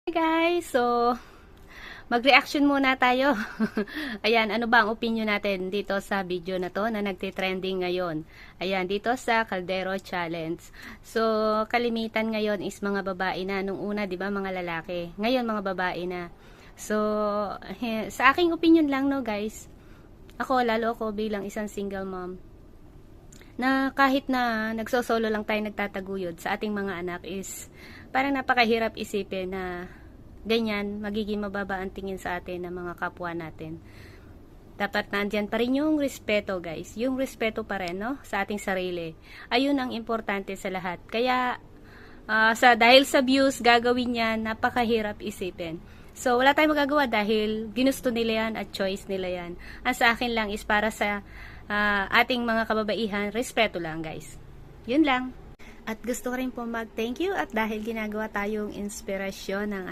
Hi guys! So, mag-reaction muna tayo. Ayan, ano ba ang opinion natin dito sa video na to na nagtitrending ngayon? Ayan, dito sa Caldero Challenge. So, kalimitan ngayon is mga babae na. Nung una, di ba, mga lalaki. Ngayon, mga babae na. So, sa aking opinion lang, no guys, lalo ako bilang isang single mom, na kahit na nagsosolo lang tayo nagtataguyod sa ating mga anak is parang napakahirap isipin na ganyan, magiging mababa ang tingin sa atin ng mga kapwa natin. Dapat nandyan pa rin yung respeto, guys. Yung respeto pa rin, no? Sa ating sarili. Ayun ang importante sa lahat. Kaya, dahil sa views, gagawin yan, napakahirap isipin. So, wala tayong magagawa dahil ginusto nila yan at choice nila yan. Ang sa akin lang is para sa ating mga kababaihan, respeto lang, guys. Yun lang. At gusto ko rin po mag-thank you at dahil ginagawa tayong inspirasyon ng